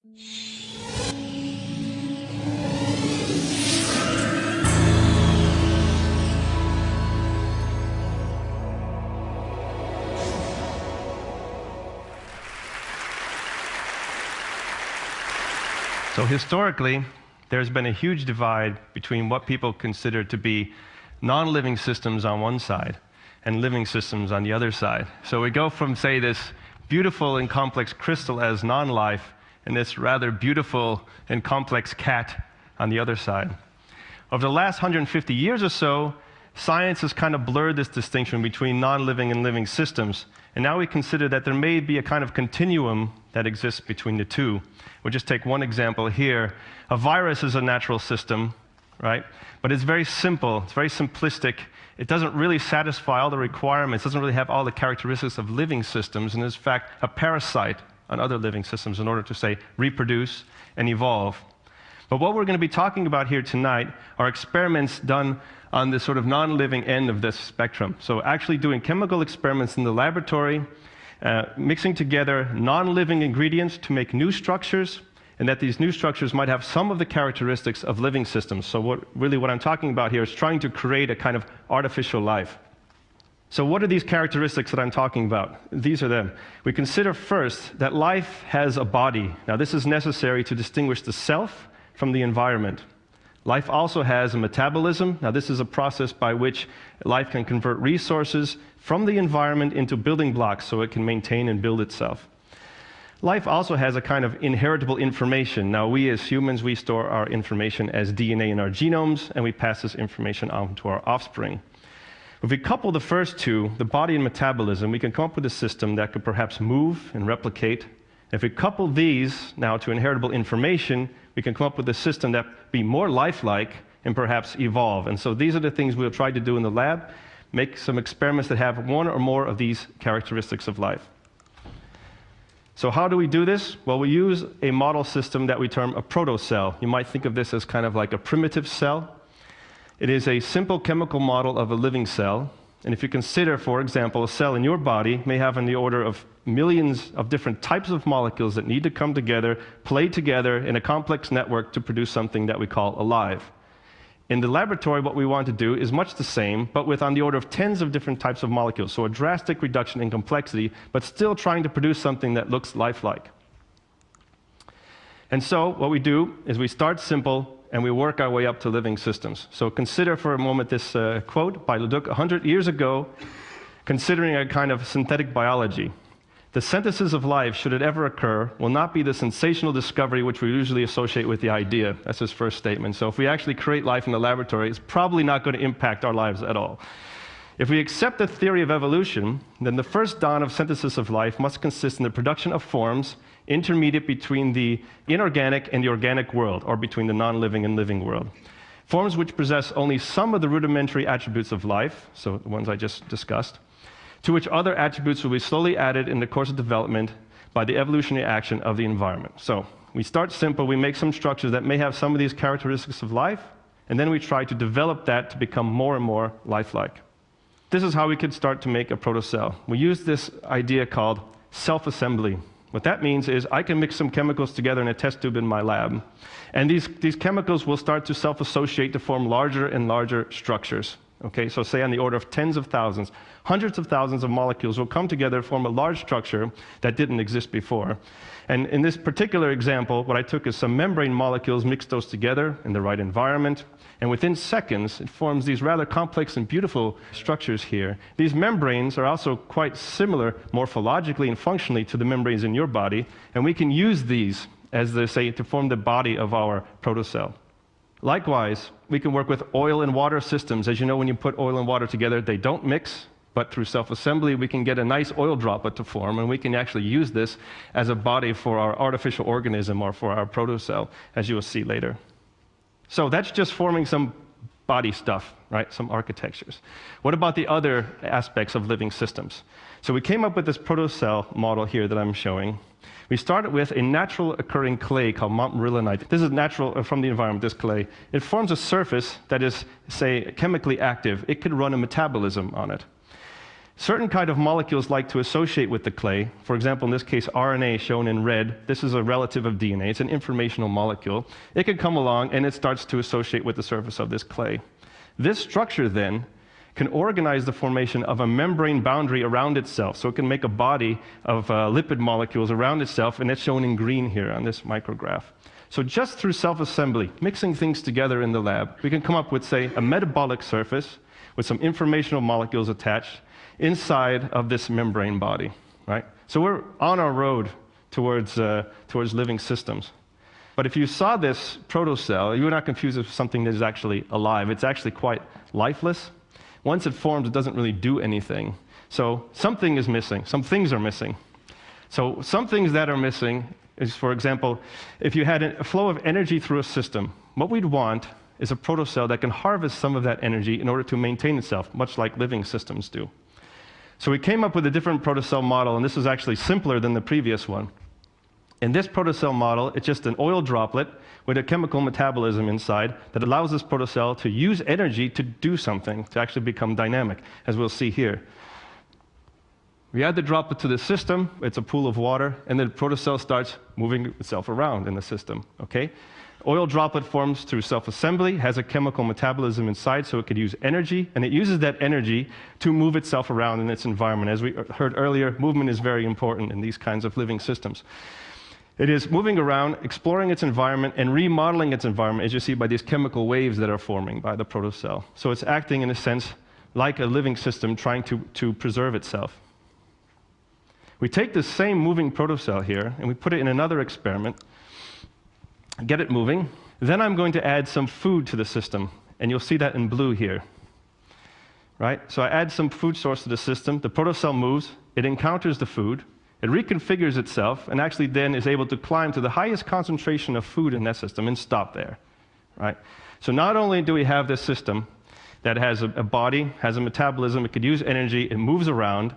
So historically, there's been a huge divide between what people consider to be non-living systems on one side and living systems on the other side. So we go from, say, this beautiful and complex crystal as non-life and this rather beautiful and complex cat on the other side. Over the last 150 years or so, science has kind of blurred this distinction between non-living and living systems, and now we consider that there may be a kind of continuum that exists between the two. We'll just take one example here. A virus is a natural system, right? But it's very simple, it's very simplistic. It doesn't really satisfy all the requirements, doesn't really have all the characteristics of living systems, and is in fact a parasite on other living systems in order to, say, reproduce and evolve. But what we're going to be talking about here tonight are experiments done on the sort of non-living end of this spectrum. So actually doing chemical experiments in the laboratory, mixing together non-living ingredients to make new structures, and that these new structures might have some of the characteristics of living systems. So what I'm talking about here is trying to create a kind of artificial life. So what are these characteristics that I'm talking about? These are them. We consider first that life has a body. Now this is necessary to distinguish the self from the environment. Life also has a metabolism. Now this is a process by which life can convert resources from the environment into building blocks so it can maintain and build itself. Life also has a kind of inheritable information. Now we as humans, we store our information as DNA in our genomes, and we pass this information on to our offspring. If we couple the first two, the body and metabolism, we can come up with a system that could perhaps move and replicate. If we couple these now to inheritable information, we can come up with a system that be more lifelike and perhaps evolve. And so these are the things we'll try to do in the lab, make some experiments that have one or more of these characteristics of life. So how do we do this? Well, we use a model system that we term a proto-cell. You might think of this as kind of like a primitive cell. It is a simple chemical model of a living cell. And if you consider, for example, a cell in your body may have on the order of millions of different types of molecules that need to come together, play together in a complex network to produce something that we call alive. In the laboratory, what we want to do is much the same, but with on the order of tens of different types of molecules. So a drastic reduction in complexity, but still trying to produce something that looks lifelike. And so what we do is we start simple and we work our way up to living systems. So consider for a moment this quote by Leduc 100 years ago, considering a kind of synthetic biology. The synthesis of life, should it ever occur, will not be the sensational discovery which we usually associate with the idea. That's his first statement. So if we actually create life in the laboratory, it's probably not going to impact our lives at all. If we accept the theory of evolution, then the first dawn of synthesis of life must consist in the production of forms intermediate between the inorganic and the organic world, or between the non-living and living world. Forms which possess only some of the rudimentary attributes of life, so the ones I just discussed, to which other attributes will be slowly added in the course of development by the evolutionary action of the environment. So we start simple, we make some structures that may have some of these characteristics of life, and then we try to develop that to become more and more lifelike. This is how we could start to make a protocell. We use this idea called self-assembly. What that means is I can mix some chemicals together in a test tube in my lab, and these chemicals will start to self-associate to form larger and larger structures. Okay, so say on the order of tens of thousands, hundreds of thousands of molecules will come together, form a large structure that didn't exist before. And in this particular example, what I took is some membrane molecules, mixed those together in the right environment, and within seconds, it forms these rather complex and beautiful structures here. These membranes are also quite similar morphologically and functionally to the membranes in your body, and we can use these, as they say, to form the body of our protocell. Likewise, we can work with oil and water systems. As you know, when you put oil and water together, they don't mix, but through self-assembly, we can get a nice oil droplet to form, and we can actually use this as a body for our artificial organism or for our protocell, as you will see later. So that's just forming some body stuff, right? Some architectures. What about the other aspects of living systems? So we came up with this protocell model here that I'm showing. We started with a natural occurring clay called montmorillonite. This is natural from the environment, this clay. It forms a surface that is, say, chemically active. It could run a metabolism on it. Certain kind of molecules like to associate with the clay. For example, in this case, RNA shown in red. This is a relative of DNA. It's an informational molecule. It can come along and it starts to associate with the surface of this clay. This structure then can organize the formation of a membrane boundary around itself. So it can make a body of lipid molecules around itself, and it's shown in green here on this micrograph. So just through self-assembly, mixing things together in the lab, we can come up with, say, a metabolic surface with some informational molecules attached inside of this membrane body, right? So we're on our road towards living systems. But if you saw this protocell, you would not confuse it with something that is actually alive. It's actually quite lifeless. Once it forms, it doesn't really do anything. So something is missing. Some things are missing. So some things that are missing is, for example, if you had a flow of energy through a system, what we'd want is a protocell that can harvest some of that energy in order to maintain itself, much like living systems do. So we came up with a different protocell model, and this is actually simpler than the previous one. In this protocell model, it's just an oil droplet with a chemical metabolism inside that allows this protocell to use energy to do something, to actually become dynamic, as we'll see here. We add the droplet to the system, it's a pool of water, and then the protocell starts moving itself around in the system, okay? Oil droplet forms through self-assembly, has a chemical metabolism inside, so it could use energy, and it uses that energy to move itself around in its environment. As we heard earlier, movement is very important in these kinds of living systems. It is moving around, exploring its environment, and remodeling its environment, as you see by these chemical waves that are forming by the protocell. So it's acting, in a sense, like a living system trying to preserve itself. We take this same moving protocell here, and we put it in another experiment, get it moving. Then I'm going to add some food to the system, and you'll see that in blue here. Right? So I add some food source to the system, the protocell moves, it encounters the food, it reconfigures itself, and actually then is able to climb to the highest concentration of food in that system and stop there. Right? So not only do we have this system that has a body, has a metabolism, it could use energy, it moves around,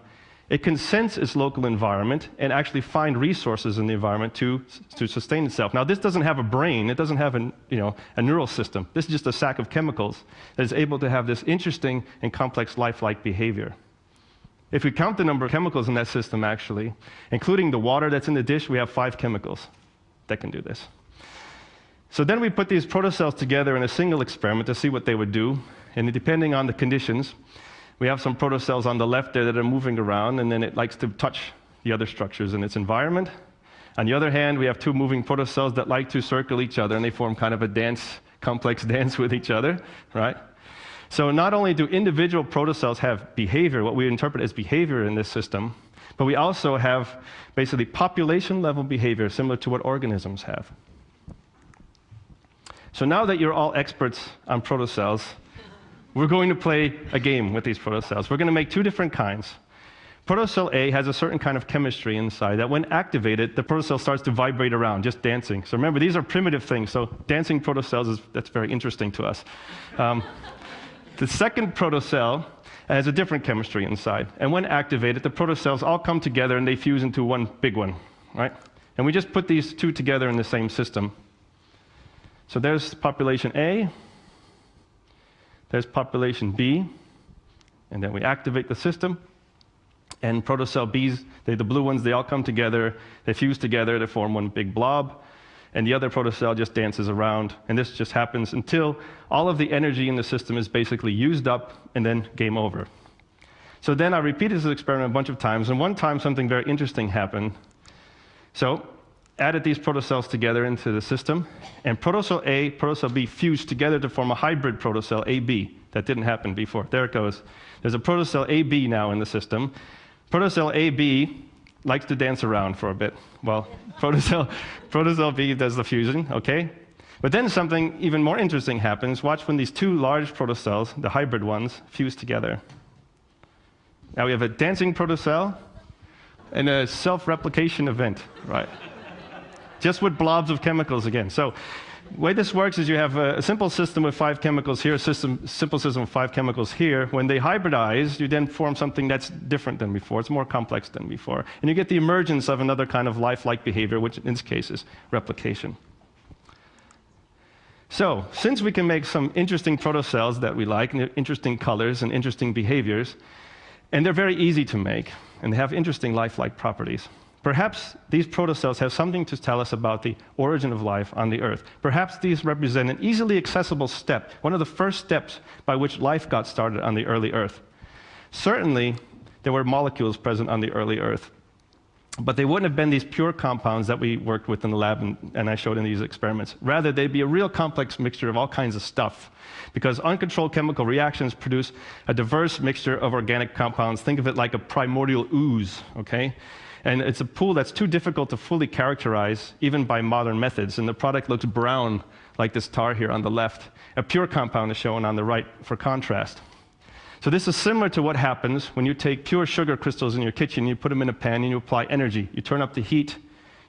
it can sense its local environment and actually find resources in the environment to sustain itself. Now, this doesn't have a brain. It doesn't have a neural system. This is just a sack of chemicals that is able to have this interesting and complex lifelike behavior. If we count the number of chemicals in that system, actually, including the water that's in the dish, we have 5 chemicals that can do this. So then we put these protocells together in a single experiment to see what they would do. And depending on the conditions, we have some protocells on the left there that are moving around, and then it likes to touch the other structures in its environment. On the other hand, we have 2 moving protocells that like to circle each other, and they form kind of a dance, complex dance with each other, right? So not only do individual protocells have behavior, what we interpret as behavior in this system, but we also have basically population-level behavior, similar to what organisms have. So now that you're all experts on protocells, we're going to play a game with these protocells. We're going to make 2 different kinds. Protocell A has a certain kind of chemistry inside that when activated, the protocell starts to vibrate around, just dancing. So remember, these are primitive things, so dancing protocells, that's very interesting to us. The second protocell has a different chemistry inside, and when activated, the protocells all come together and they fuse into one big one, right? And we just put these 2 together in the same system. So there's population A, there's population B, and then we activate the system. And protocell B's, the blue ones, they all come together, they fuse together to form one big blob, and the other protocell just dances around. And this just happens until all of the energy in the system is basically used up, and then game over. So then I repeated this experiment a bunch of times, and one time something very interesting happened. So added these protocells together into the system, and protocell A, protocell B fused together to form a hybrid protocell AB. That didn't happen before. There it goes. There's a protocell AB now in the system. Protocell AB likes to dance around for a bit. Well, protocell B does the fusion, okay? But then something even more interesting happens. Watch when these 2 large protocells, the hybrid ones, fuse together. Now we have a dancing protocell and a self-replication event, right? Just with blobs of chemicals again. So the way this works is you have a simple system with 5 chemicals here, a simple system with 5 chemicals here. When they hybridize, you then form something that's different than before. It's more complex than before. And you get the emergence of another kind of lifelike behavior, which in this case is replication. So since we can make some interesting protocells that we like, interesting colors and interesting behaviors, And they're very easy to make, and they have interesting lifelike properties. Perhaps these protocells have something to tell us about the origin of life on the Earth. Perhaps these represent an easily accessible step, one of the first steps by which life got started on the early Earth. Certainly, there were molecules present on the early Earth, but they wouldn't have been these pure compounds that we worked with in the lab and I showed in these experiments. Rather, they'd be a real complex mixture of all kinds of stuff, because uncontrolled chemical reactions produce a diverse mixture of organic compounds. Think of it like a primordial ooze, okay? And it's a pool that's too difficult to fully characterize, even by modern methods. And the product looks brown, like this tar here on the left. A pure compound is shown on the right for contrast. So this is similar to what happens when you take pure sugar crystals in your kitchen, you put them in a pan, and you apply energy. You turn up the heat,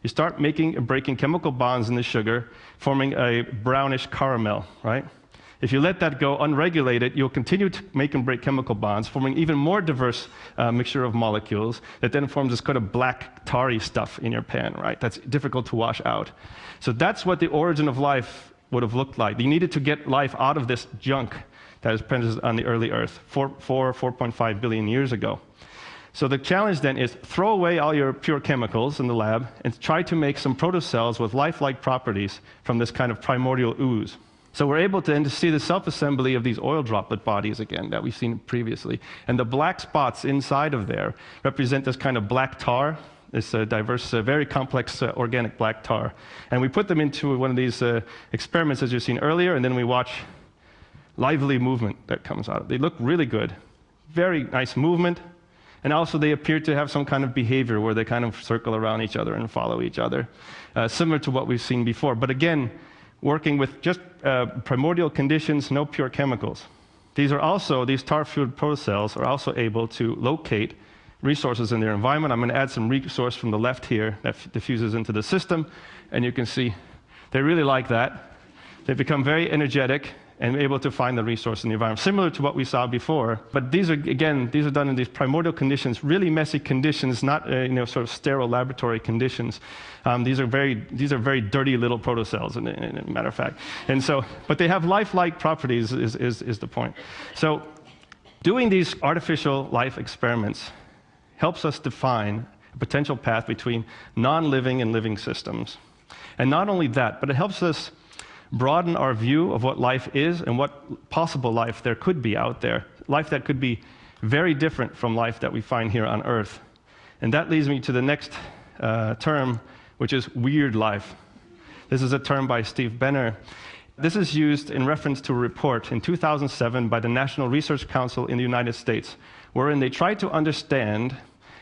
you start making and breaking chemical bonds in the sugar, forming a brownish caramel, right? If you let that go unregulated, you'll continue to make and break chemical bonds, forming even more diverse mixture of molecules that then forms this kind of black, tarry stuff in your pan, right? That's difficult to wash out. So that's what the origin of life would have looked like. You needed to get life out of this junk that is present on the early Earth 4.5 billion years ago. So the challenge then is throw away all your pure chemicals in the lab and try to make some protocells with lifelike properties from this kind of primordial ooze. So we're able to then see the self-assembly of these oil droplet bodies again that we've seen previously. And the black spots inside of there represent this kind of black tar, this diverse, very complex organic black tar. And we put them into one of these experiments, as you've seen earlier, and then we watch lively movement that comes out of it. They look really good. Very nice movement. And also they appear to have some kind of behavior where they kind of circle around each other and follow each other, similar to what we've seen before. But again, working with just primordial conditions, no pure chemicals. These tar-filled protocells are also able to locate resources in their environment. I'm going to add some resource from the left here that diffuses into the system, and you can see they really like that. They become very energetic and able to find the resource in the environment, similar to what we saw before. But these are done in these primordial conditions, really messy conditions, not sort of sterile laboratory conditions. These are very dirty little protocells, in a matter of fact. And so, but they have lifelike properties is the point. So doing these artificial life experiments helps us define a potential path between non-living and living systems. And not only that, but it helps us broaden our view of what life is and what possible life there could be out there. Life that could be very different from life that we find here on Earth. And that leads me to the next term, which is weird life. This is a term by Steve Benner. This is used in reference to a report in 2007 by the National Research Council in the United States, wherein they tried to understand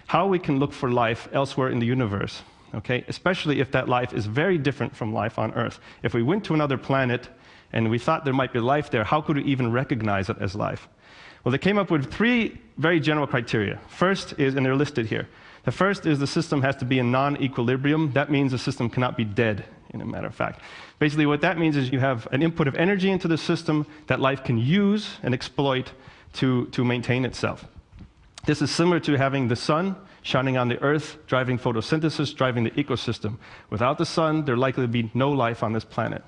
how we can look for life elsewhere in the universe. Okay, especially if that life is very different from life on Earth. If we went to another planet and we thought there might be life there, how could we even recognize it as life? Well, they came up with 3 very general criteria. First is, and they're listed here, the first is the system has to be in non-equilibrium. That means the system cannot be dead, in a matter of fact. Basically what that means is you have an input of energy into the system that life can use and exploit to maintain itself. This is similar to having the sun shining on the Earth, driving photosynthesis, driving the ecosystem. Without the sun, there likely to be no life on this planet.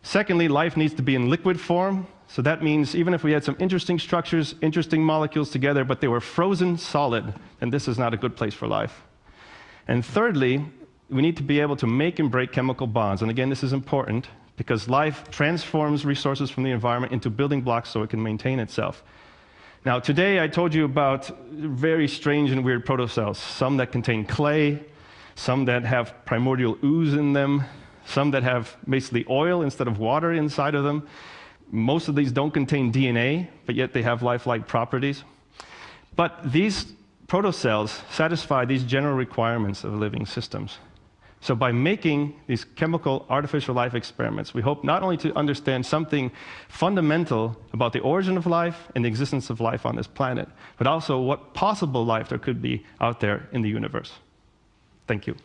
Secondly, life needs to be in liquid form. So that means even if we had some interesting structures, interesting molecules together, but they were frozen solid, then this is not a good place for life. And thirdly, we need to be able to make and break chemical bonds. And again, this is important because life transforms resources from the environment into building blocks so it can maintain itself. Now, today I told you about very strange and weird protocells, some that contain clay, some that have primordial ooze in them, some that have basically oil instead of water inside of them. Most of these don't contain DNA, but yet they have lifelike properties. But these protocells satisfy these general requirements of living systems. So by making these chemical artificial life experiments, we hope not only to understand something fundamental about the origin of life and the existence of life on this planet, but also what possible life there could be out there in the universe. Thank you.